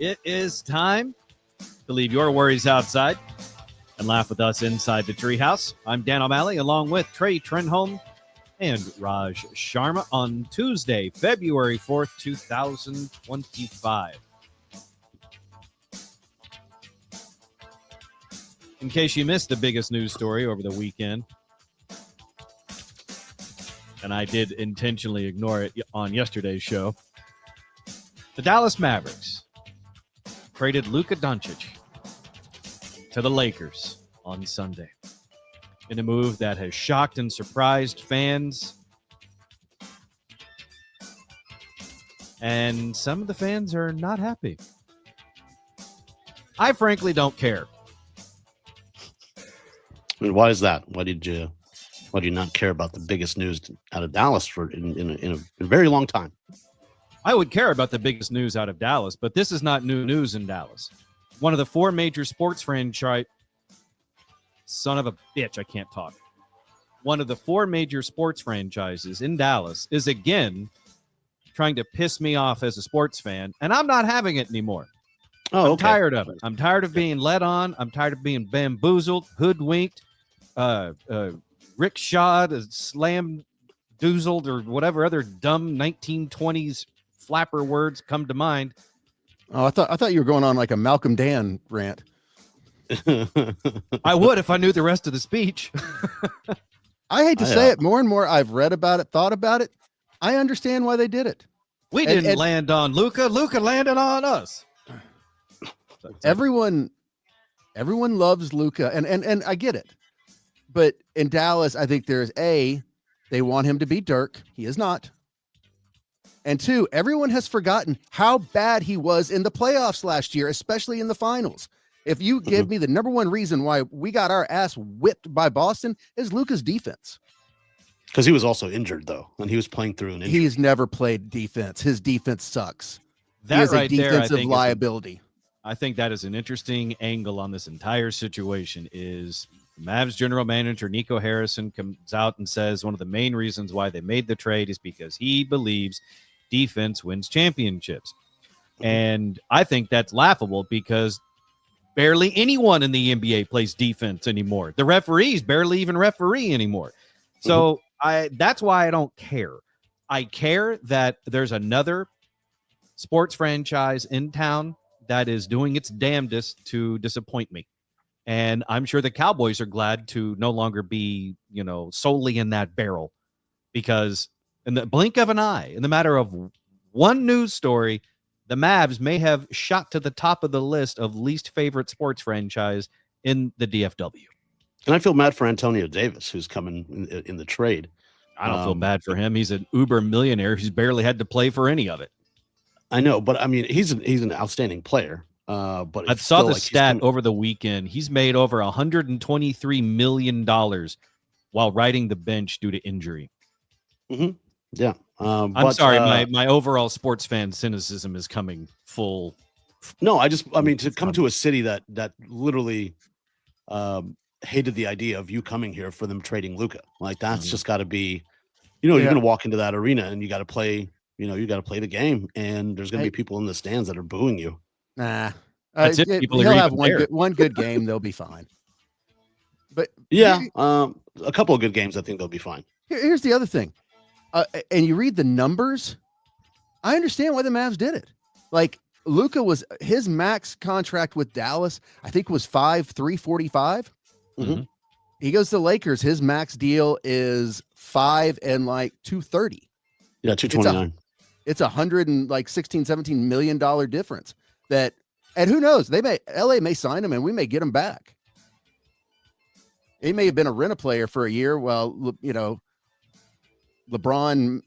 It is time to leave your worries outside and laugh with us inside the Treehouse. I'm Dan O'Malley along with Trey Trenholm and Raj Sharma on Tuesday, February 4th, 2025. In case you missed the biggest news story over the weekend, and I did intentionally ignore it on yesterday's show, the Dallas Mavericks traded Luka Doncic to the Lakers on Sunday in a move that has shocked and surprised fans. And some of the fans are not happy. I frankly don't care. I mean, why is that? Why do you not care about the biggest news out of Dallas for in a very long time? I would care about the biggest news out of Dallas, but this is not new news in Dallas. One of the four major sports franchise, son of a bitch, I can't talk. One of the four major sports franchises in Dallas is again trying to piss me off as a sports fan, and I'm not having it anymore. I'm tired of it. I'm tired of being led on. I'm tired of being bamboozled, hoodwinked, rickshawed, slam-doozled, or whatever other dumb 1920s flapper words come to mind. Oh, I thought you were going on like a Malcolm Dan rant. I would if I knew the rest of the speech. I hate to say it, more and more I've read about it, thought about it. I understand why they did it. We didn't land on Luka. Luka landed on us. Everyone loves Luka, and I get it. But in Dallas, I think there's they want him to be Dirk. He is not. And two, everyone has forgotten how bad he was in the playoffs last year, especially in the finals. If you give me the number one reason why we got our ass whipped by Boston is Luka's defense. Because he was also injured, though, and he was playing through an injury. He's never played defense. His defense sucks. That he is right a defensive there, I think liability. I think that is an interesting angle on this entire situation. Is Mavs general manager Nico Harrison comes out and says one of the main reasons why they made the trade is because he believes defense wins championships. And I think that's laughable because barely anyone in the NBA plays defense anymore. The referees barely even referee anymore. So that's why I don't care. I care that there's another sports franchise in town that is doing its damnedest to disappoint me. And I'm sure the Cowboys are glad to no longer be, solely in that barrel, because in the blink of an eye, in the matter of one news story, the Mavs may have shot to the top of the list of least favorite sports franchise in the DFW. And I feel mad for Antonio Davis, who's coming in the trade. I don't feel bad for him. He's an uber millionaire who's barely had to play for any of it. I know, but I mean, he's an outstanding player. But I saw the stat over the weekend. He's made over $123 million while riding the bench due to injury. Yeah. I'm sorry. My overall sports fan cynicism is coming full. No, to come to a city that literally hated the idea of you coming here for them trading Luka. Like that's just got to be, you're going to walk into that arena and you got to play, you got to play the game, and there's going to be people in the stands that are booing you. Nah, that's it. People he'll have one good game. They'll be fine. But a couple of good games, I think they'll be fine. Here's the other thing. And you read the numbers, I understand why the Mavs did it. Like Luka was his max contract with Dallas, I think was $5,345. He goes to the Lakers. His max deal is $5 and like $230. Yeah, $229. It's $116-17 million difference. And who knows? LA may sign him and we may get him back. He may have been a rent-a-player for a year while LeBron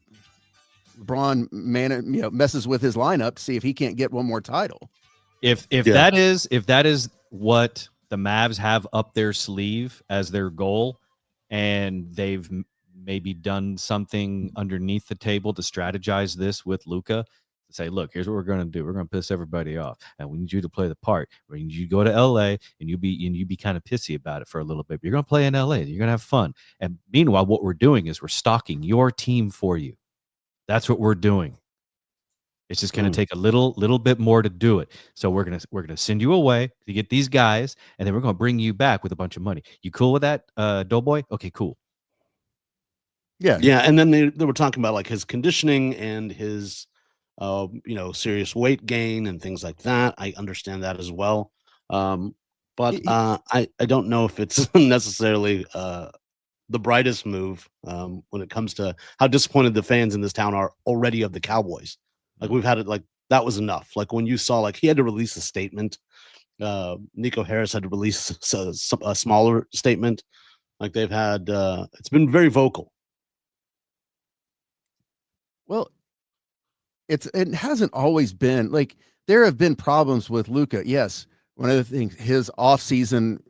messes with his lineup to see if he can't get one more title. If that is what the Mavs have up their sleeve as their goal, and they've maybe done something underneath the table to strategize this with Luka, to say, look, here's what we're going to do. We're going to piss everybody off, and we need you to play the part. We need you to go to LA and you be kind of pissy about it for a little bit. But you're going to play in LA. You're going to have fun. And meanwhile, what we're doing is we're stocking your team for you. That's what we're doing. It's just going to take a little bit more to do it. So we're gonna send you away to get these guys, and then we're gonna bring you back with a bunch of money. You cool with that, Doughboy? Okay, cool. Yeah, yeah. And then they were talking about like his conditioning and his, serious weight gain and things like that. I understand that as well. But I don't know if it's necessarily the brightest move when it comes to how disappointed the fans in this town are already of the Cowboys. Like we've had it, like that was enough. Like when you saw, like he had to release a statement. Nico Harris had to release a smaller statement. Like they've had, it's been very vocal. well, it hasn't always been like there have been problems with Luka. Yes, one of the things, his off season,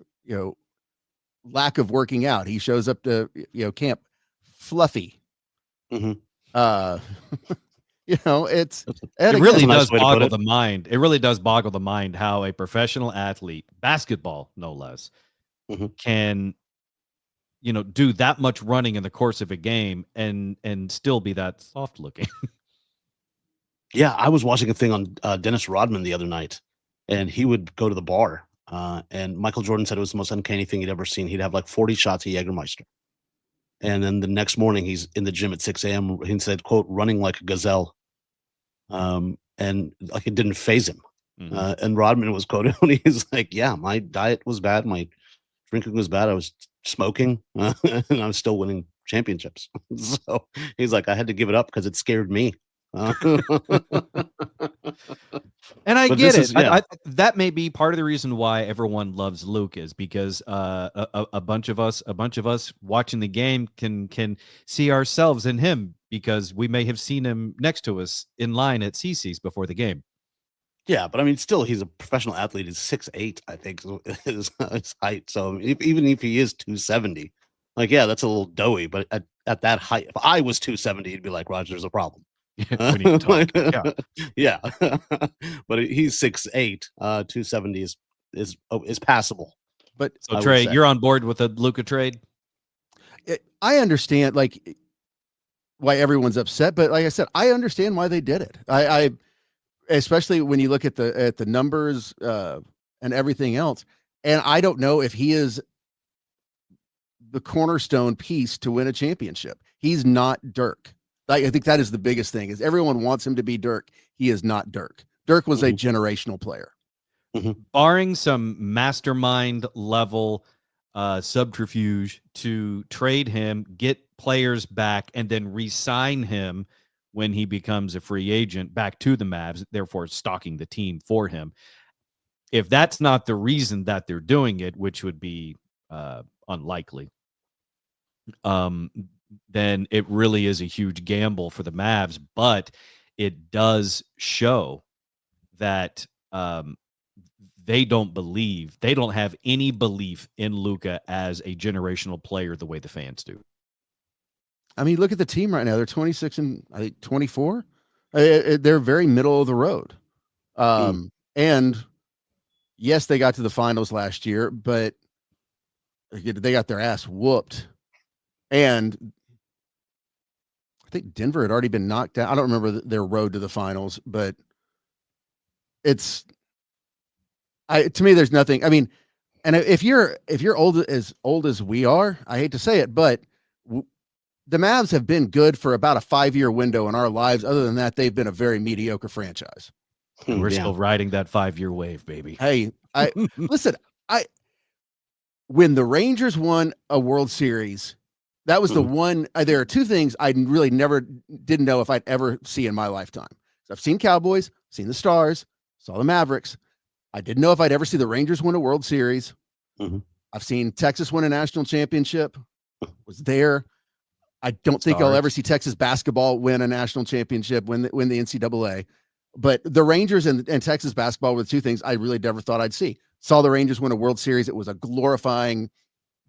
lack of working out. He shows up to camp fluffy. It's it really does boggle the mind. It really does boggle the mind how a professional athlete, basketball no less, can do that much running in the course of a game and still be that soft looking. Yeah, I was watching a thing on Dennis Rodman the other night, and he would go to the bar, and Michael Jordan said it was the most uncanny thing he'd ever seen. He'd have like 40 shots of Jägermeister. And then the next morning he's in the gym at 6 a.m. He said, quote, running like a gazelle. And like it didn't faze him. And Rodman was quoted when he's like, yeah, my diet was bad. My drinking was bad. I was smoking and I was still winning championships. So he's like, I had to give it up because it scared me. And I get it. I, that may be part of the reason why everyone loves Luka is because a bunch of us watching the game can see ourselves in him because we may have seen him next to us in line at CC's before the game. Yeah, but I mean, still, he's a professional athlete. He's 6'8", I think, his height. So even if he is 270, like, yeah, that's a little doughy. But at that height, if I was 270, he'd be like, Raj, there's a problem. We need to talk. Yeah. But he's 6'8", 270 is passable. But so Trey, you're on board with the Luka trade? I understand like why everyone's upset, but like I said, I understand why they did it. I especially when you look at the numbers and everything else. And I don't know if he is the cornerstone piece to win a championship. He's not Dirk. I think that is the biggest thing is everyone wants him to be Dirk. He is not Dirk. Dirk was a generational player. Barring some mastermind level subterfuge to trade him, get players back, and then re-sign him when he becomes a free agent back to the Mavs, therefore stocking the team for him. If that's not the reason that they're doing it, which would be unlikely, then it really is a huge gamble for the Mavs, but it does show that they don't have any belief in Luka as a generational player the way the fans do. I mean, look at the team right now. They're 26 and I think 24. They're very middle of the road. And yes, they got to the finals last year, but they got their ass whooped. And I think Denver had already been knocked out. I don't remember their road to the finals, but to me, there's nothing. I mean, and if you're old as we are, I hate to say it, but the Mavs have been good for about a 5-year window in our lives. Other than that, they've been a very mediocre franchise. And we're still riding that 5-year wave, baby. Hey, listen, when the Rangers won a World Series, that was the one. There are two things I really didn't know if I'd ever see in my lifetime. So I've seen Cowboys, seen the Stars, saw the Mavericks. I didn't know if I'd ever see the Rangers win a World Series. I've seen Texas win a national championship. Was there. I don't think I'll ever see Texas basketball win a national championship, win the NCAA. But the Rangers and Texas basketball were the two things I really never thought I'd see. Saw the Rangers win a World Series. It was a glorifying,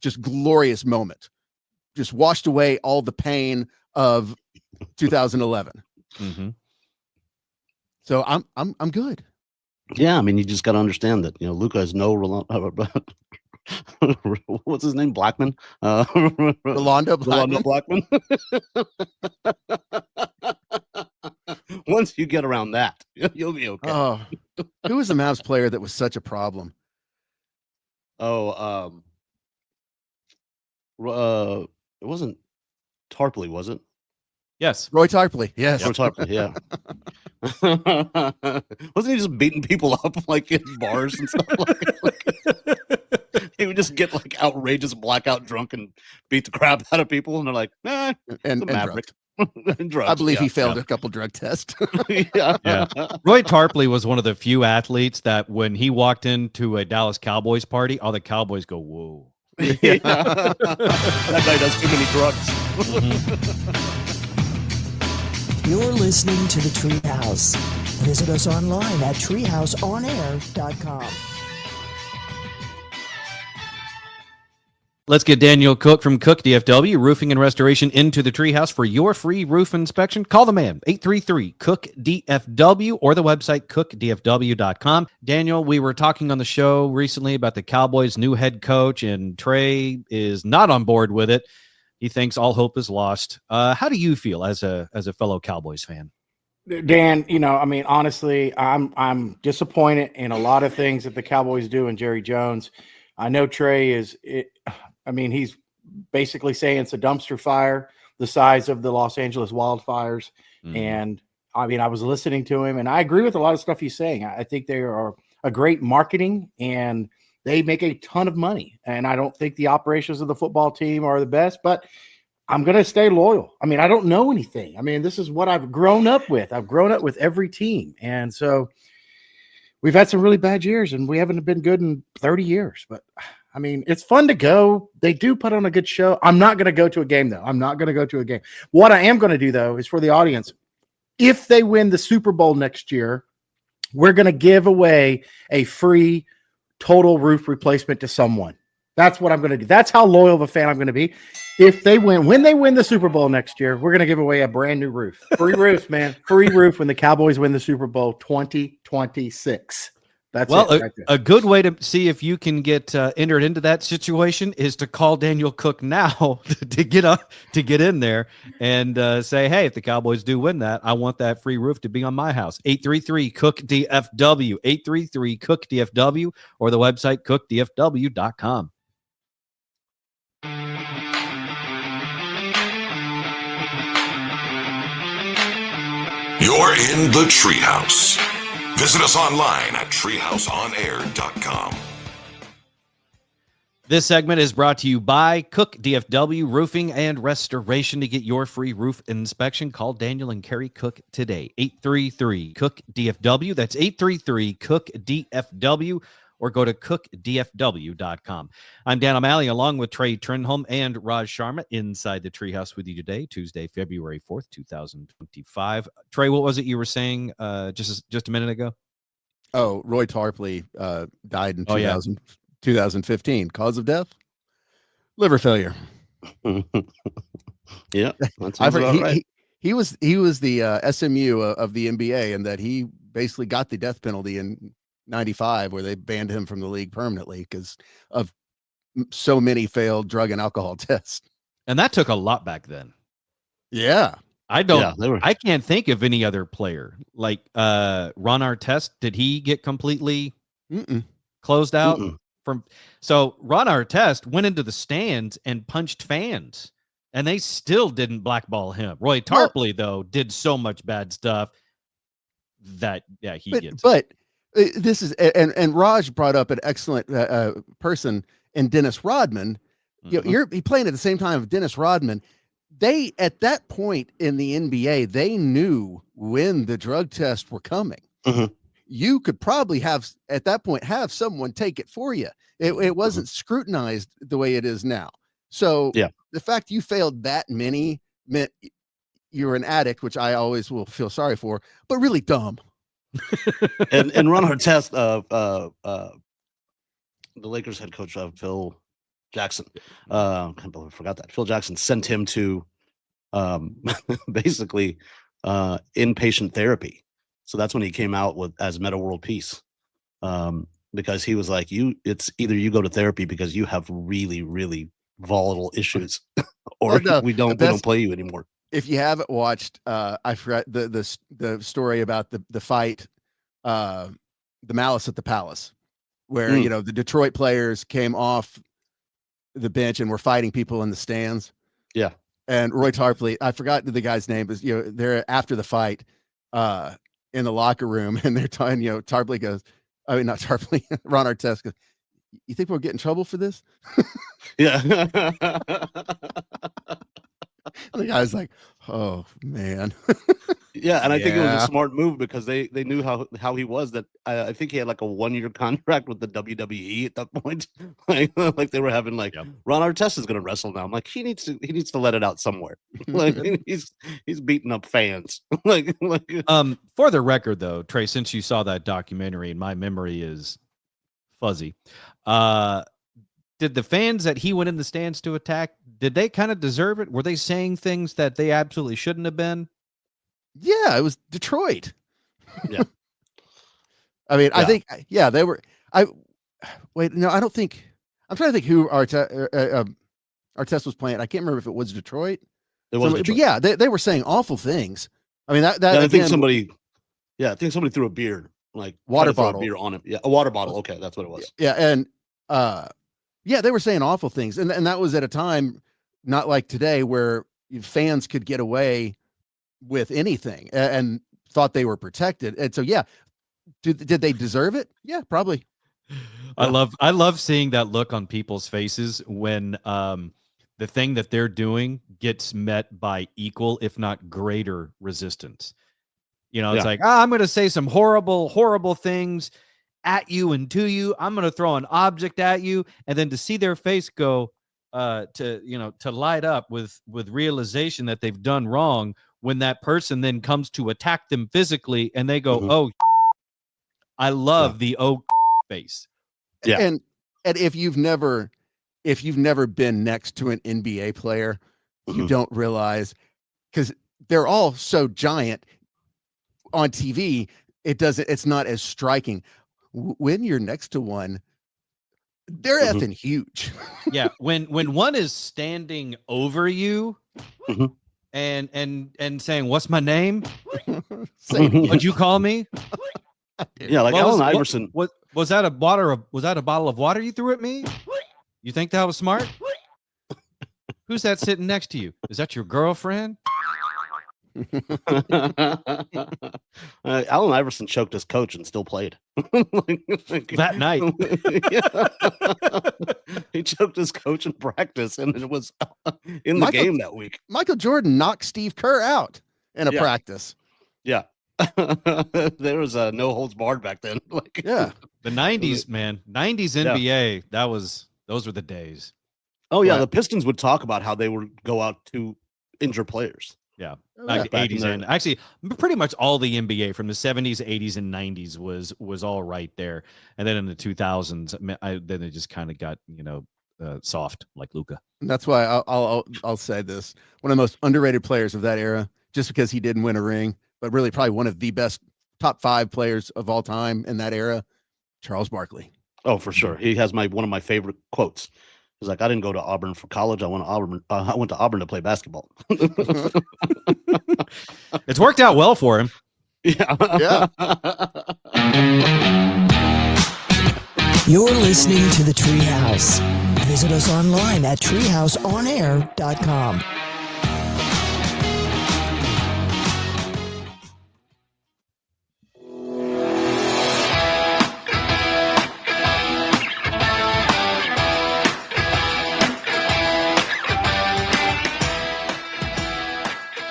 just glorious moment. Just washed away all the pain of 2011. So I'm good. Yeah, I mean, you just got to understand that Luka is no what's his name? Blackman? Rolando Blackman. once you get around that, you'll be okay. Oh, who was the Mavs player that was such a problem? It wasn't Tarpley, was it? Yes. Roy Tarpley. Yes. Roy Tarpley, yeah. Wasn't he just beating people up like in bars and stuff? He would just get like outrageous blackout drunk and beat the crap out of people, and they're like, and Maverick. Drugs, I believe yeah. he failed a couple drug tests. Yeah. Roy Tarpley was one of the few athletes that when he walked into a Dallas Cowboys party, all the Cowboys go, whoa. Yeah. That guy does too many drugs. You're listening to the Treehouse. Visit us online at treehouseonair.com. Let's get Daniel Cook from Cook DFW Roofing and Restoration into the Treehouse for your free roof inspection. Call the man, 833-COOK-DFW, or the website cookdfw.com. Daniel, we were talking on the show recently about the Cowboys' new head coach, and Trey is not on board with it. He thinks all hope is lost. How do you feel as a fellow Cowboys fan? Dan, honestly, I'm disappointed in a lot of things that the Cowboys do and Jerry Jones. I know Trey he's basically saying it's a dumpster fire the size of the Los Angeles wildfires. Mm-hmm. And I was listening to him, and I agree with a lot of stuff he's saying. I think they are a great marketing, and they make a ton of money. And I don't think the operations of the football team are the best, but I'm going to stay loyal. I don't know anything. This is what I've grown up with. I've grown up with every team. And so we've had some really bad years, and we haven't been good in 30 years. But, it's fun to go. They do put on a good show. I'm not going to go to a game, though. I'm not going to go to a game. What I am going to do, though, is for the audience, if they win the Super Bowl next year, we're going to give away a free total roof replacement to someone. That's what I'm going to do. That's how loyal of a fan I'm going to be. If they win, when they win the Super Bowl next year, we're going to give away a brand new roof. Free roof, man. Free roof when the Cowboys win the Super Bowl 2026. That's right a good way to see if you can get entered into that situation is to call Daniel Cook now to get in there and say, hey, if the Cowboys do win that, I want that free roof to be on my house. 833-COOK-DFW, 833-COOK-DFW, or the website cookdfw.com. You're in the Treehouse. Visit us online at treehouseonair.com. This segment is brought to you by Cook DFW Roofing and Restoration. To get your free roof inspection, call Daniel and Carrie Cook today. 833-COOK-DFW. That's 833-COOK-DFW, or go to cookdfw.com. I'm Dan O'Malley, along with Trey Trenholm and Raj Sharma, inside the Treehouse with you today, Tuesday, February 4th, 2025. Trey, what was it you were saying just a minute ago? Oh, Roy Tarpley died in 2015. Cause of death? Liver failure. Yeah, I've heard right. He was the SMU of the NBA, and that he basically got the death penalty in 95, where they banned him from the league permanently because of so many failed drug and alcohol tests. And that took a lot back then. Yeah. I can't think of any other player like Ron Artest. Did he get completely closed out from? So Ron Artest went into the stands and punched fans, and they still didn't blackball him. Roy Tarpley, though, did so much bad stuff that he gets. But this is and Raj brought up an excellent person in Dennis Rodman. You're playing at the same time of Dennis Rodman. They, at that point in the NBA, they knew when the drug tests were coming. You could probably have someone take it for you. It wasn't scrutinized the way it is now. So the fact you failed that many meant you're an addict, which I always will feel sorry for, but really dumb. and Ron Artest, the Lakers head coach, Phil Jackson, I can't believe I forgot that. Phil Jackson sent him to basically inpatient therapy. So that's when he came out as Meta World Peace, because he was like, it's either you go to therapy because you have really, really volatile issues, or we don't play you anymore. if you haven't watched, I forgot the story about the fight, the Malice at the Palace, where the Detroit players came off the bench and were fighting people in the stands. Yeah. And Roy Tarpley, I forgot the guy's name, is they're after the fight in the locker room, and they're talking, Tarpley goes, I mean not Tarpley, Ron Artest goes, you think we'll get in trouble for this? Yeah. And the guy's like, oh man. Yeah, and I think it was a smart move because they knew how he was. That I think he had like a 1-year contract with the WWE at that point. like they were having like Ron Artest is going to wrestle now. I'm like he needs to let it out somewhere. Like he's beating up fans. like For the record though, Trey, since you saw that documentary and my memory is fuzzy, did the fans that he went in the stands to attack, did they kind of deserve it? Were they saying things that they absolutely shouldn't have been? Yeah, it was Detroit. Yeah. I mean, I think, they were. Wait, no, I don't think. I'm trying to think who Artest was playing. I can't remember if it was Detroit. It was Detroit. But yeah, they were saying awful things. I mean, that I think again, somebody threw a beer, like water bottle, beer on him. Yeah, a water bottle. Okay, that's what it was. Yeah, and they were saying awful things, and that was at a time not like today where fans could get away with anything and thought they were protected. And so, did they deserve it? Yeah, probably. I love seeing that look on people's faces when the thing that they're doing gets met by equal, if not greater, resistance. It's like, I'm going to say some horrible, horrible things at you and to you. I'm going to throw an object at you, and then to see their face go to light up with realization that they've done wrong. When that person then comes to attack them physically and they go, oh, I love the face. Yeah. And if you've never been next to an NBA player, you don't realize, because they're all so giant on TV. It's not as striking. When you're next to one, they're effing huge. Yeah. When one is standing over you, and saying, what's my name? What'd you call me? Yeah, like Allen Iverson. Was that a bottle of water you threw at me? You think that was smart? Who's that sitting next to you? Is that your girlfriend? Allen Iverson choked his coach and still played that night. He choked his coach in practice, and it was in the game that week. Michael Jordan knocked Steve Kerr out in a practice. Yeah. There was a no holds barred back then. The 90s, man. 90s NBA. Those were the days. Oh yeah, the Pistons would talk about how they would go out to injure players. Yeah, like 80s and actually pretty much all the NBA from the 70s, 80s, and 90s was all right there. And then in the 2000s, then it just kind of got soft, like Luka. And that's why I'll say this: one of the most underrated players of that era, just because he didn't win a ring, but really probably one of the best top 5 players of all time in that era, Charles Barkley. Oh, for sure. He has one of my favorite quotes. He's like, I didn't go to Auburn for college. I went to Auburn to play basketball. It's worked out well for him. Yeah. You're listening to the Treehouse. Visit us online at treehouseonair.com.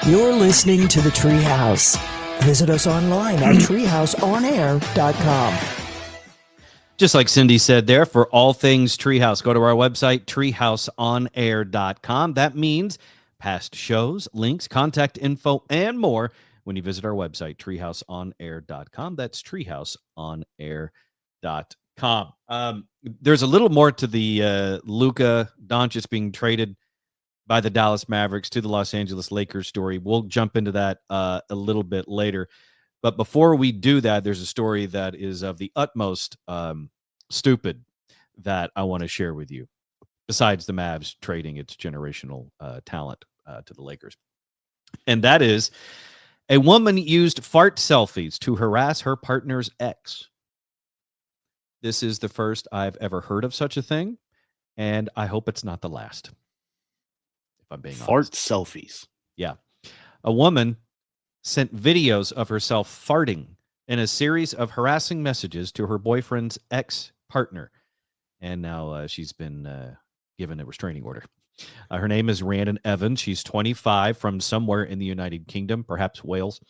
You're listening to the Treehouse. Visit us online at treehouseonair.com. Just like Cindy said there, for all things Treehouse, go to our website, treehouseonair.com. That means past shows, links, contact info, and more when you visit our website, treehouseonair.com. That's treehouseonair.com. There's a little more to the Luka Doncic being traded by the Dallas Mavericks to the Los Angeles Lakers story. We'll jump into that a little bit later. But before we do that, there's a story that is of the utmost stupid that I want to share with you, besides the Mavs trading its generational talent to the Lakers. And that is, a woman used fart selfies to harass her partner's ex. This is the first I've ever heard of such a thing, and I hope it's not the last. If I'm being Fart honest. selfies. Yeah. A woman sent videos of herself farting in a series of harassing messages to her boyfriend's ex-partner. And now she's been given a restraining order. Her name is Rhiannon Evans. She's 25 from somewhere in the United Kingdom, perhaps Wales.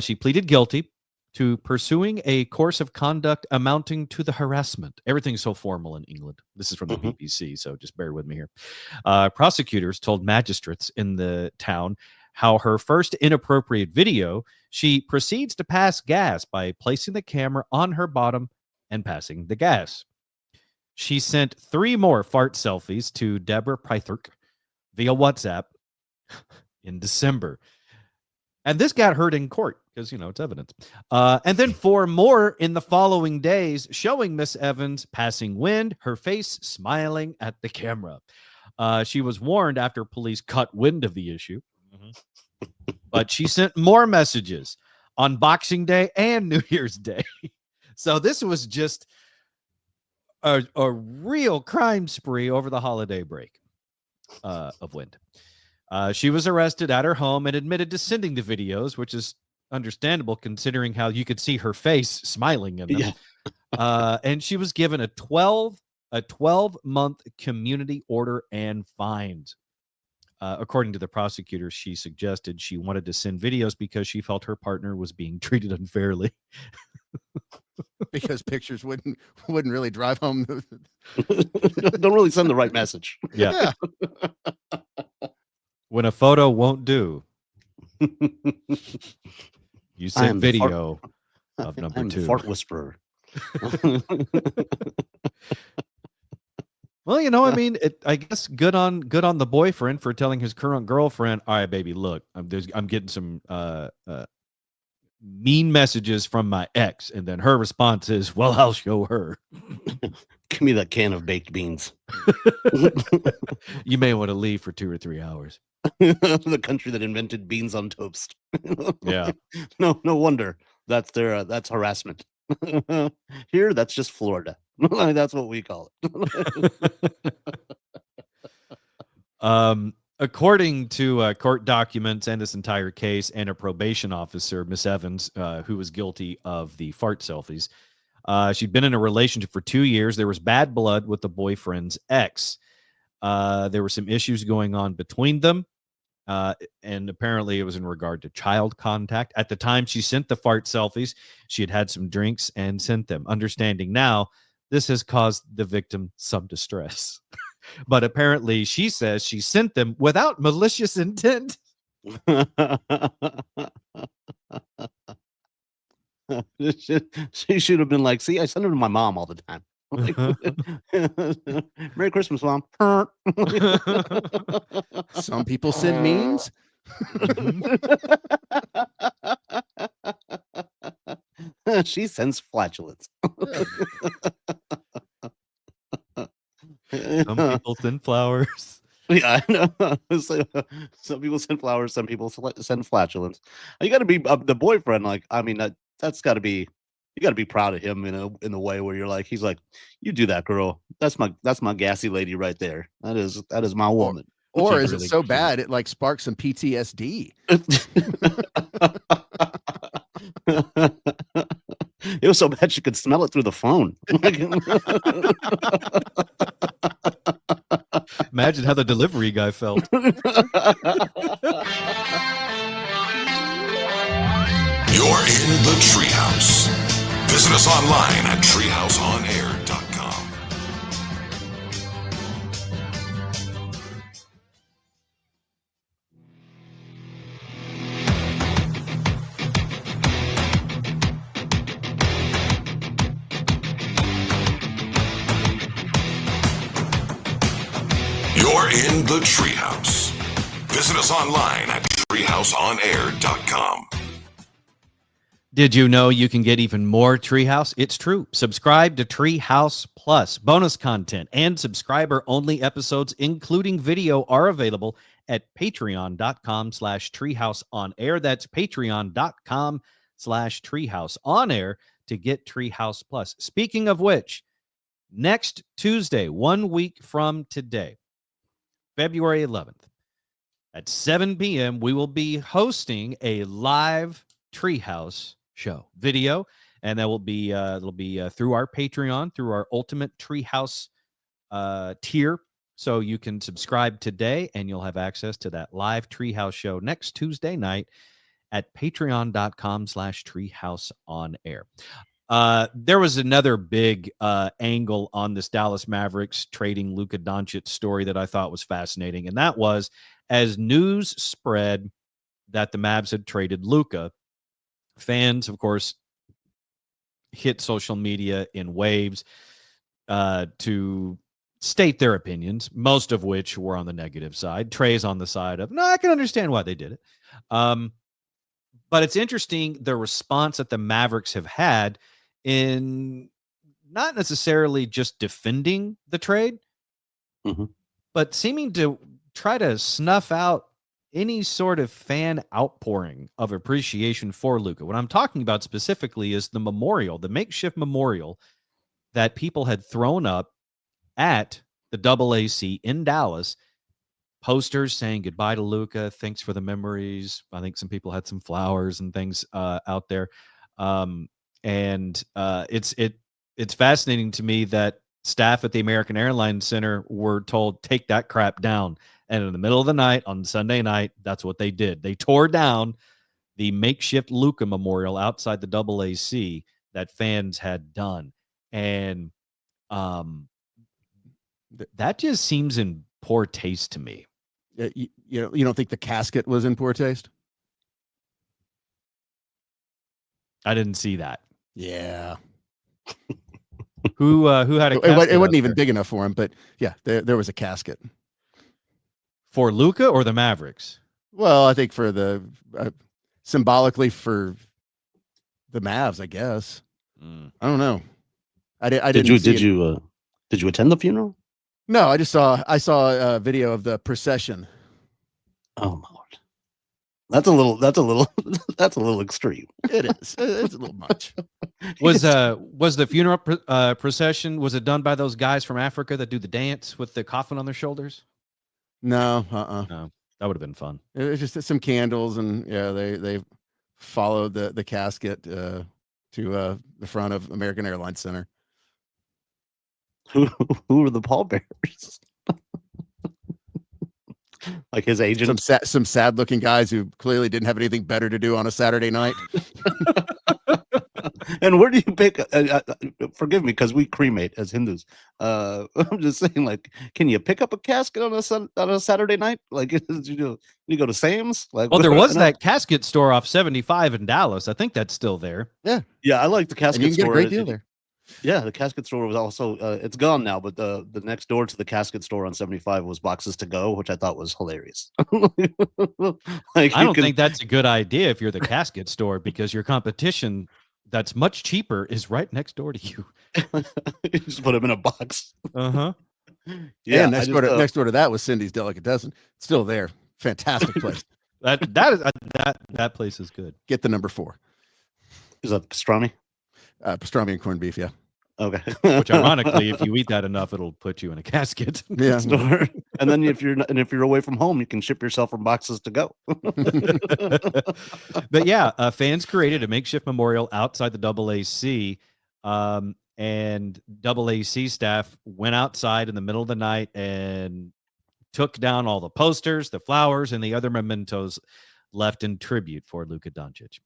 She pleaded guilty to pursuing a course of conduct amounting to the harassment. Everything's so formal in England. This is from the BBC, so just bear with me here. Prosecutors told magistrates in the town how her first inappropriate video, she proceeds to pass gas by placing the camera on her bottom and passing the gas. She sent 3 more fart selfies to Deborah Prythirk via WhatsApp in December. And this got heard in court because, it's evidence. And then 4 more in the following days showing Miss Evans passing wind, her face smiling at the camera. She was warned after police caught wind of the issue. But she sent more messages on Boxing Day and New Year's Day. So this was just a real crime spree over the holiday break of wind. She was arrested at her home and admitted to sending the videos, which is understandable considering how you could see her face smiling in them. Yeah. And she was given a 12-month community order and fined. According to the prosecutor, she suggested she wanted to send videos because she felt her partner was being treated unfairly. Because pictures wouldn't really drive home. Don't really send the right message. Yeah. When a photo won't do, you send video of number 2. Fart whisperer. Well, I guess good on the boyfriend for telling his current girlfriend, all right, baby, look, I'm getting some mean messages from my ex. And then her response is, well, I'll show her. Give me that can of baked beans. You may want to leave for 2 or 3 hours. The country that invented beans on toast. Yeah. No wonder that's harassment. Here, that's just Florida. That's what we call it. According to court documents and this entire case, and a probation officer, Miss Evans, who was guilty of the fart selfies, she'd been in a relationship for 2 years. There was bad blood with the boyfriend's ex. There were some issues going on between them. And apparently it was in regard to child contact. At the time she sent the fart selfies, she had some drinks and sent them. Understanding now, this has caused the victim some distress. But apparently she says she sent them without malicious intent. She should have been like, see, I send them to my mom all the time. Merry Christmas, Mom. Some people send memes. She sends flatulence. Some people send flowers. Yeah, I know. Some people send flowers. Some people send flatulence. You got to be the boyfriend. Like, I mean, that's got to be. You got to be proud of him in a way where you're like, he's like, you do that, girl. That's my gassy lady right there. That is my woman. Or is it so bad it like sparks some PTSD? It was so bad she could smell it through the phone. Imagine how the delivery guy felt. You're in the Treehouse. Visit us online at treehouseonair.com. You're in the Treehouse. Visit us online at treehouseonair.com. Did you know you can get even more Treehouse? It's true. Subscribe to Treehouse Plus. Bonus content and subscriber-only episodes, including video, are available at patreon.com/treehouse on air. That's patreon.com/treehouse on air to get Treehouse Plus. Speaking of which, next Tuesday, 1 week from today, February 11th, at 7 p.m., we will be hosting a live Treehouse show video, and that will be it'll be through our Patreon, through our Ultimate Treehouse tier. So you can subscribe today, and you'll have access to that live Treehouse show next Tuesday night at patreon.com/treehouse on air. There was another big angle on this Dallas Mavericks trading Luka Doncic story that I thought was fascinating, and that was as news spread that the Mavs had traded Luka, fans, of course, hit social media in waves to state their opinions, most of which were on the negative side. Trey's on the side of, no, I can understand why they did it. But it's interesting the response that the Mavericks have had in not necessarily just defending the trade, but seeming to try to snuff out any sort of fan outpouring of appreciation for Luka. What I'm talking about specifically is the memorial, the makeshift memorial that people had thrown up at the AAC in Dallas. Posters saying goodbye to Luka. Thanks for the memories. I think some people had some flowers and things out there. It's fascinating to me that staff at the American Airlines Center were told, take that crap down. And in the middle of the night on Sunday night, that's what they did. They tore down the makeshift Luka memorial outside the AAC that fans had done. And that just seems in poor taste to me. You don't think the casket was in poor taste? I didn't see that. Yeah. Who had a It casket wasn't even there? big enough for him, but yeah, there was a casket. For Luka or the Mavericks? Well, I think for the symbolically for the Mavs, I guess. I don't know. Did you attend the funeral? No, I saw a video of the procession. Oh my Lord. That's a little extreme. It is. It's a little much. Was the funeral procession, was it done by those guys from Africa that do the dance with the coffin on their shoulders? No, No, that would have been fun. It was just some candles, and yeah, they followed the casket to the front of American Airlines Center. Who were the pallbearers? Like his agent? Some sad looking guys who clearly didn't have anything better to do on a Saturday night. And where do you pick? Forgive me, because we cremate as Hindus. I'm just saying, like, can you pick up a casket on a Saturday night? Like, you go to Sam's? Like, well, there was that casket store off 75 in Dallas. I think that's still there. Yeah, I like the casket and you can store. Get a great deal there. Yeah, the casket store was also it's gone now, but the next door to the casket store on 75 was Boxes to Go, which I thought was hilarious. Like, I don't think that's a good idea if you're the casket store, because your competition that's much cheaper is right next door to you. You just put them in a box. Uh-huh. Yeah, next door to that was Cindy's Delicatessen. It's still there. Fantastic place. that place is good. Get the number 4. Is that pastrami? Pastrami and corned beef, yeah. Okay. Which ironically, if you eat that enough, it'll put you in a casket. Yeah. And then if you're away from home, you can ship yourself from Boxes to Go. But yeah, fans created a makeshift memorial outside the AAC, and AAC staff went outside in the middle of the night and took down all the posters, the flowers, and the other mementos left in tribute for Luka Doncic.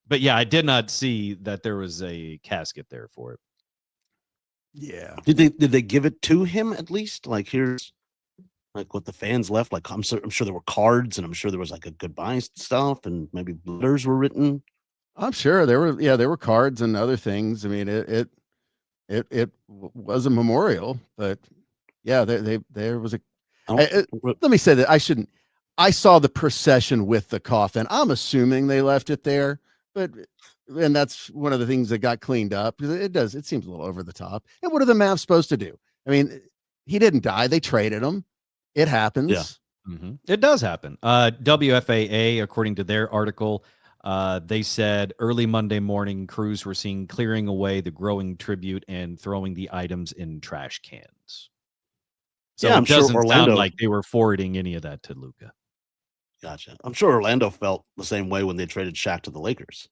But yeah, I did not see that there was a casket there for it. Yeah. Did they give it to him at least? Like, here's like what the fans left. Like, I'm sure there were cards, and I'm sure there was like a goodbye stuff, and maybe letters were written. I'm sure there were cards and other things. I mean, it was a memorial, but yeah, there was a. Let me say that I saw the procession with the coffin. I'm assuming they left it there, and that's one of the things that got cleaned up. It seems a little over the top. And what are the Mavs supposed to do? I mean, he didn't die. They traded him. It happens. Yeah. It does happen. WFAA, according to their article, they said early Monday morning, crews were seen clearing away the growing tribute and throwing the items in trash cans. So I'm it doesn't sure sound Orlando, like they were forwarding any of that to Luka. Gotcha. I'm sure Orlando felt the same way when they traded Shaq to the Lakers.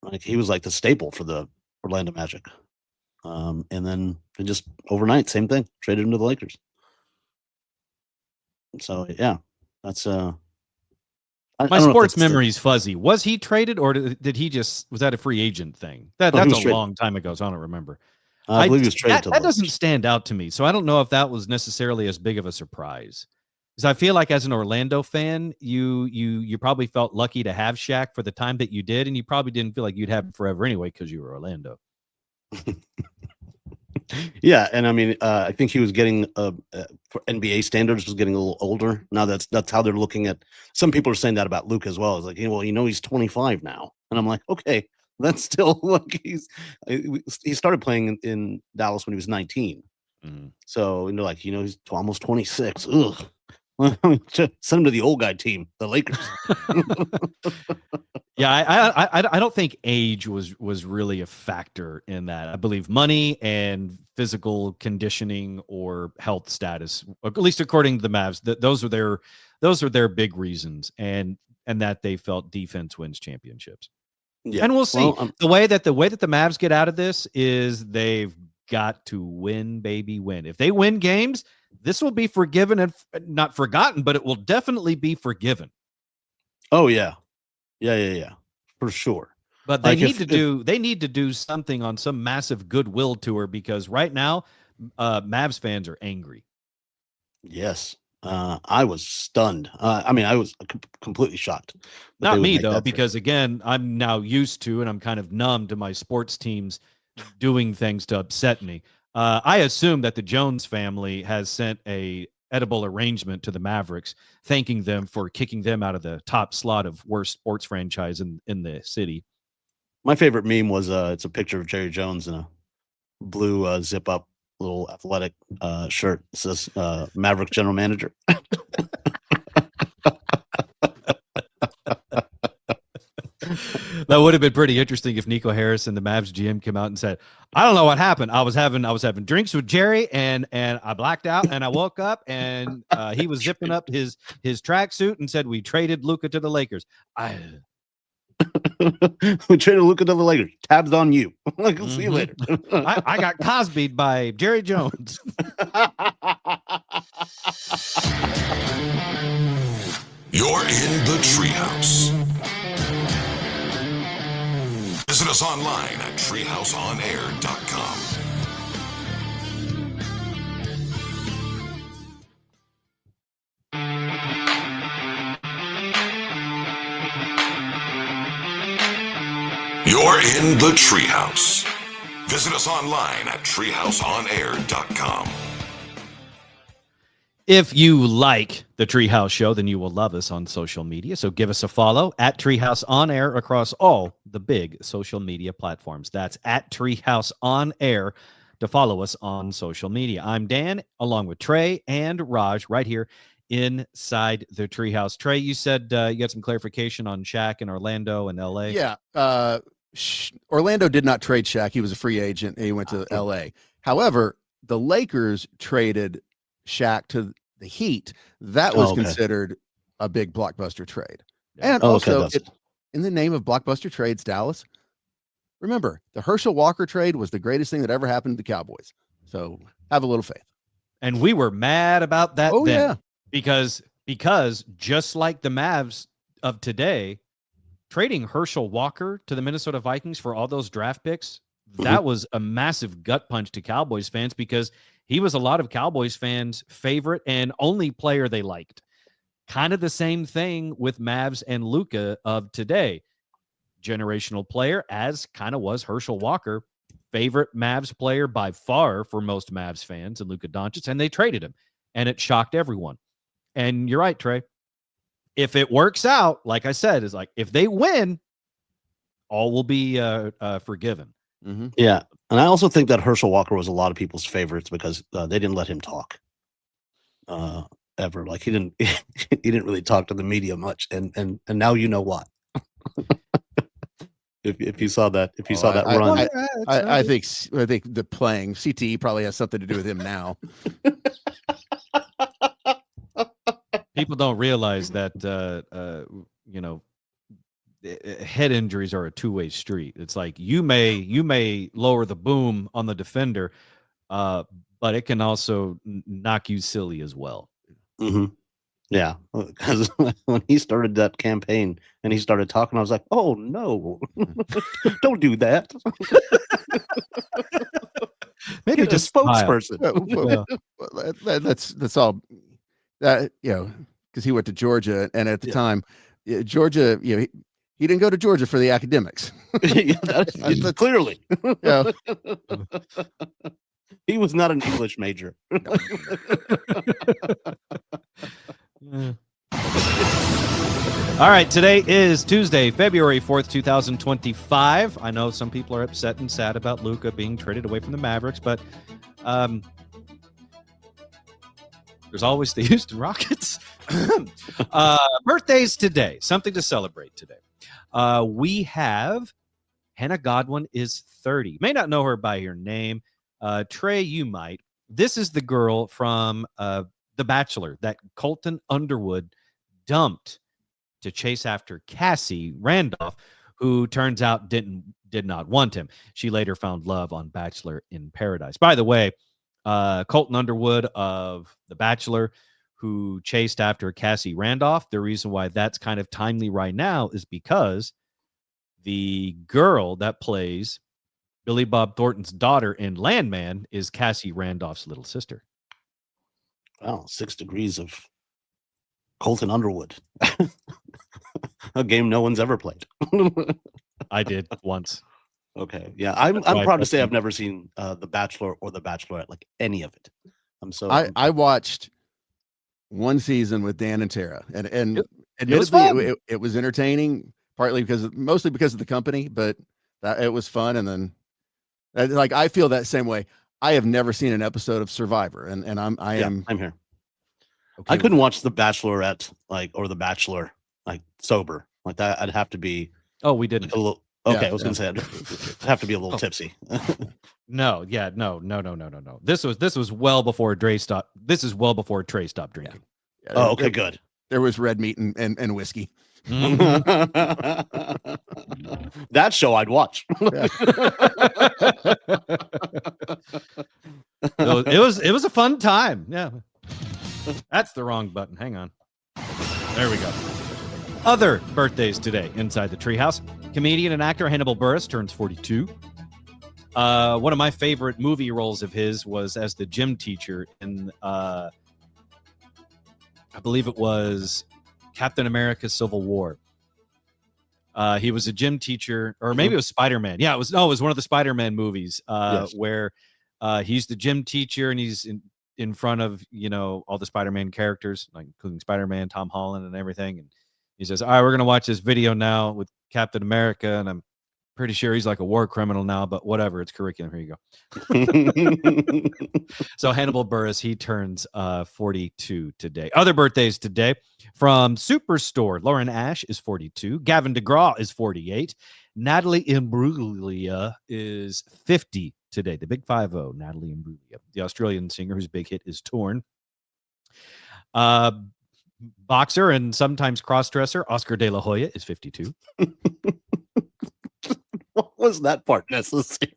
Like he was like the staple for the Orlando Magic. And then they just overnight, same thing, traded him to the Lakers. So yeah, that's my sports memory is fuzzy. Was he traded, or did he was that a free agent thing? That's a long time ago, so I don't remember. I believe he was traded. That doesn't stand out to me, so I don't know if that was necessarily as big of a surprise. Because I feel like as an Orlando fan, you probably felt lucky to have Shaq for the time that you did, and you probably didn't feel like you'd have him forever anyway because you were Orlando. Yeah, and I mean, I think he was getting for NBA standards was getting a little older. Now that's how they're looking at. Some people are saying that about Luka as well. It's like, well, he's 25 now, and I'm like, okay, that's still like he started playing in Dallas when he was 19. So like he's almost 26. Ugh. Send him to the old guy team, the Lakers. Yeah, I don't think age was really a factor in that. I believe money and physical conditioning or health status, at least according to the Mavs, those are their big reasons, and that they felt defense wins championships. Yeah. And we'll see. Well, the way that the Mavs get out of this is they've got to win, baby, win. If they win games, this will be forgiven and not forgotten, but it will definitely be forgiven. Oh yeah. Yeah, for sure. But they need to do something on some massive goodwill tour, because right now, Mavs fans are angry. Yes, I was stunned. I mean, I was completely shocked. Not me though, because again, I'm now used to, and I'm kind of numb to my sports teams doing things to upset me. I assume that the Jones family has sent a edible arrangement to the Mavericks, thanking them for kicking them out of the top slot of worst sports franchise in the city. My favorite meme was it's a picture of Jerry Jones in a blue zip up little athletic shirt. It says Mavericks general manager. That would have been pretty interesting if Nico Harrison, the Mavs GM, came out and said, I don't know what happened. I was having drinks with Jerry and I blacked out, and I woke up and he was zipping up his tracksuit and said, we traded Luka to the Lakers. We traded Luka to the Lakers. Tabs on you. See you later. I got Cosby'd by Jerry Jones. You're in the Treehouse. Visit us online at treehouseonair.com. You're in the Treehouse. Visit us online at treehouseonair.com. If you like the Treehouse Show, then you will love us on social media. So give us a follow at Treehouse On Air across all the big social media platforms. That's at Treehouse On Air to follow us on social media. I'm Dan, along with Trey and Raj, right here inside the Treehouse. Trey, you said you got some clarification on Shaq in Orlando and LA. Yeah. Orlando did not trade Shaq. He was a free agent and he went to LA. However, the Lakers traded Shaq to the Heat. That was considered a big blockbuster trade. Yeah. And also, in the name of blockbuster trades, Dallas, remember, the Herschel Walker trade was the greatest thing that ever happened to the Cowboys. So have a little faith. And we were mad about that then. Yeah. Because just like the Mavs of today, trading Herschel Walker to the Minnesota Vikings for all those draft picks, that was a massive gut punch to Cowboys fans, because he was a lot of Cowboys fans' favorite and only player they liked. Kind of the same thing with Mavs and Luka of today. Generational player, as kind of was Herschel Walker, favorite Mavs player by far for most Mavs fans, and Luka Doncic, and they traded him, and it shocked everyone. And you're right, Trey. If it works out, like I said, is like if they win, all will be forgiven. Mm-hmm. Yeah. And I also think that Herschel Walker was a lot of people's favorites because they didn't let him talk. ever. Like he didn't he didn't really talk to the media much, and now you know why. if you saw that run, I think the playing CTE probably has something to do with him now. People don't realize that head injuries are a two-way street. It's like you may lower the boom on the defender, but it can also knock you silly as well. Mm-hmm. Yeah, because when he started that campaign and he started talking, I was like, "Oh no, don't do that." Maybe Get a just spokesperson. That's all. That because he went to Georgia, and at the time, Georgia, he didn't go to Georgia for the academics. That's clearly. Yeah. He was not an English major. All right, today is Tuesday, February 4th, 2025. I know some people are upset and sad about Luka being traded away from the Mavericks, but there's always the Houston Rockets. Birthdays today, something to celebrate today. We have Hannah Godwin is 30. You may not know her by her name. Trey, you might. This is the girl from The Bachelor that Colton Underwood dumped to chase after Cassie Randolph, who turns out did not want him. She later found love on Bachelor in Paradise. By the way, Colton Underwood of The Bachelor, who chased after Cassie Randolph, the reason why that's kind of timely right now is because the girl that plays Billy Bob Thornton's daughter in Landman is Cassie Randolph's little sister. Wow, 6 degrees of Colton Underwood. A game no one's ever played. I did once. Okay, yeah, I'm proud to say I've never seen The Bachelor or The Bachelorette, like any of it. I watched one season with Dan and Tara, and admittedly, it was entertaining, mostly because of the company, but it was fun. And then, like, I feel that same way. I have never seen an episode of Survivor, and I'm here. Okay, I couldn't watch The Bachelorette or The Bachelor sober like that. I'd have to be. Oh, we didn't. A little, okay, I was gonna say I'd have to be a little tipsy. No. This was well before Trey stopped. This is well before Trey stopped drinking. Yeah, oh, okay, good. There was red meat and whiskey. Mm-hmm. That show I'd watch. It was a fun time. Yeah. That's the wrong button. Hang on. There we go. Other birthdays today inside the Treehouse. Comedian and actor Hannibal Buress turns 42. One of my favorite movie roles of his was as the gym teacher in, I believe it was Captain America: Civil War. He was a gym teacher, or maybe it was Spider-Man. Yeah, it was one of the Spider-Man movies where he's the gym teacher and he's in front of, all the Spider-Man characters, like including Spider-Man, Tom Holland, and everything. And he says, all right, we're going to watch this video now with Captain America. And I'm pretty sure he's like a war criminal now, but whatever. It's curriculum. Here you go. So Hannibal Buress, he turns 42 today. Other birthdays today from Superstore. Lauren Ash is 42. Gavin DeGraw is 48. Natalie Imbruglia is 50 today. The big 5-0, Natalie Imbruglia. The Australian singer whose big hit is Torn. Boxer and sometimes crossdresser Oscar De La Hoya is 52. What was that part necessary?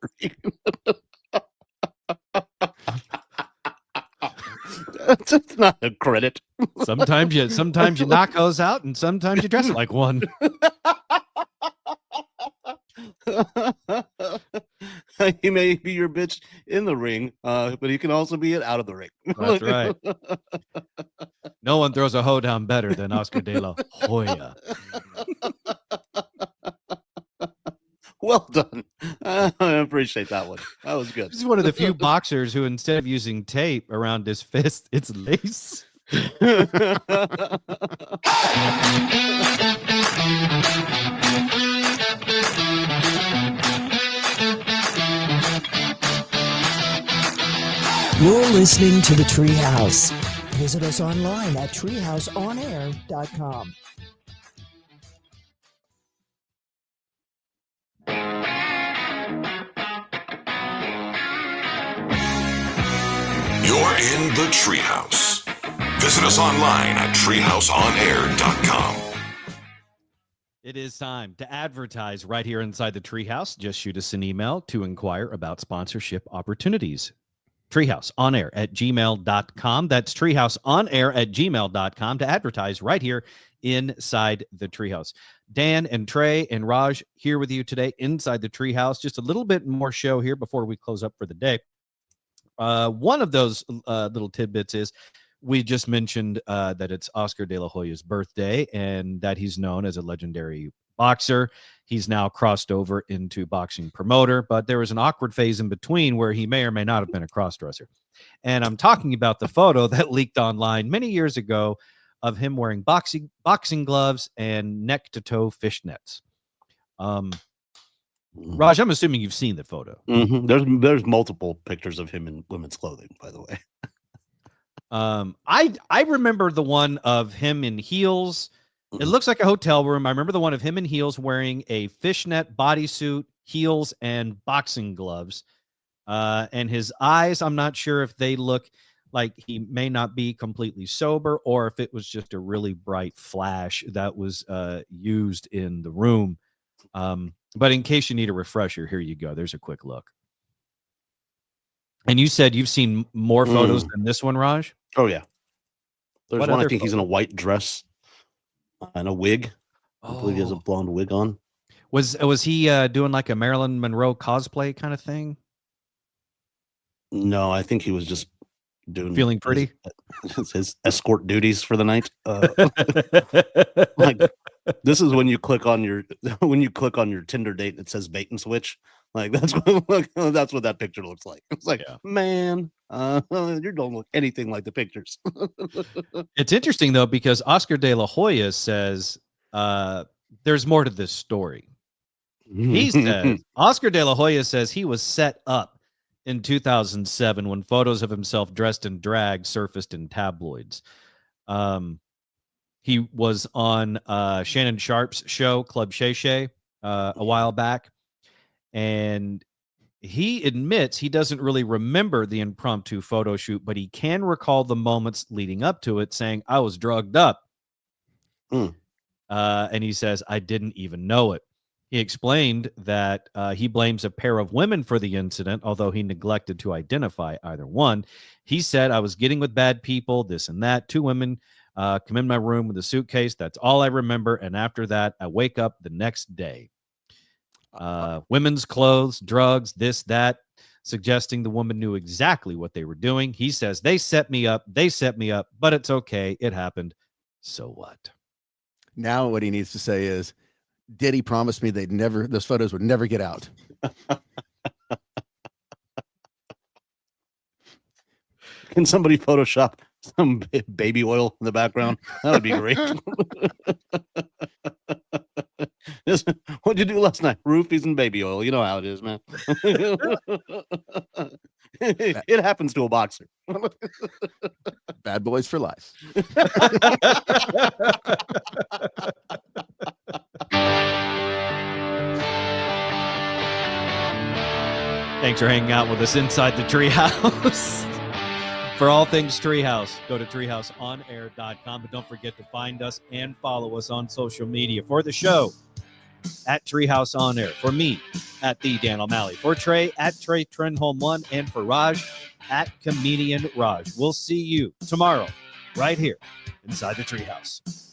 That's not a credit. Sometimes you knock those out, and sometimes you dress it like one. He may be your bitch in the ring, but he can also be it out of the ring. That's right. No one throws a hoedown better than Oscar De La Hoya. Well done. I appreciate that one. That was good. He's one of the few boxers who, instead of using tape around his fist, it's lace. You're listening to the Treehouse. Visit us online at treehouseonair.com. You're in the Treehouse. Visit us online at treehouseonair.com. It is time to advertise right here inside the Treehouse. Just shoot us an email to inquire about sponsorship opportunities. treehouseonair@gmail.com. That's treehouseonair@gmail.com to advertise right here inside the Treehouse. Dan and Trey and Raj here with you today inside the Treehouse. Just a little bit more show here before we close up for the day. One of those little tidbits is we just mentioned that it's Oscar De La Hoya's birthday and that he's known as a legendary boxer. He's now crossed over into boxing promoter, but there was an awkward phase in between where he may or may not have been a crossdresser. And I'm talking about the photo that leaked online many years ago of him wearing boxing gloves and neck-to-toe fishnets. Raj, I'm assuming you've seen the photo. Mm-hmm. There's multiple pictures of him in women's clothing, by the way. I remember the one of him in heels. It looks like a hotel room. I remember the one of him in heels wearing a fishnet bodysuit, heels, and boxing gloves. And his eyes, I'm not sure if they look like he may not be completely sober or if it was just a really bright flash that was used in the room. But in case you need a refresher, here you go. There's a quick look. And you said you've seen more photos than this one, Raj? Oh, yeah. There's What one, I other think he's in a white dress and a wig. I believe he has a blonde wig on. Was he doing like a Marilyn Monroe cosplay kind of thing? No, I think he was just doing Feeling pretty? his escort duties for the night. Like, this is when you click on your Tinder date and it says bait and switch. Like that's what that picture looks like. It's like, man, you don't look anything like the pictures. It's interesting though because Oscar De La Hoya says there's more to this story. He says Oscar De La Hoya says he was set up in 2007 when photos of himself dressed in drag surfaced in tabloids. He was on Shannon Sharp's show, Club Shay Shay, a while back. And he admits he doesn't really remember the impromptu photo shoot, but he can recall the moments leading up to it, saying, I was drugged up. And he says, I didn't even know it. He explained that he blames a pair of women for the incident, although he neglected to identify either one. He said, I was getting with bad people, this and that. 2 women come in my room with a suitcase. That's all I remember. And after that, I wake up the next day. Women's clothes, drugs, this, that, suggesting the woman knew exactly what they were doing. He says, they set me up, but it's okay. It happened. So what? Now what he needs to say is, Diddy promised me those photos would never get out. Can somebody Photoshop some baby oil in the background? That would be great. What'd you do last night? Roofies and baby oil. You know how it is, man. It happens to a boxer. Bad boys for life. Thanks for hanging out with us inside the Treehouse. For all things Treehouse, go to treehouseonair.com. But don't forget to find us and follow us on social media. For the show, at Treehouse On Air. For me, at the Dan O'Malley. For Trey, at Trey Trenholm 1. And for Raj, at Comedian Raj. We'll see you tomorrow right here inside the Treehouse.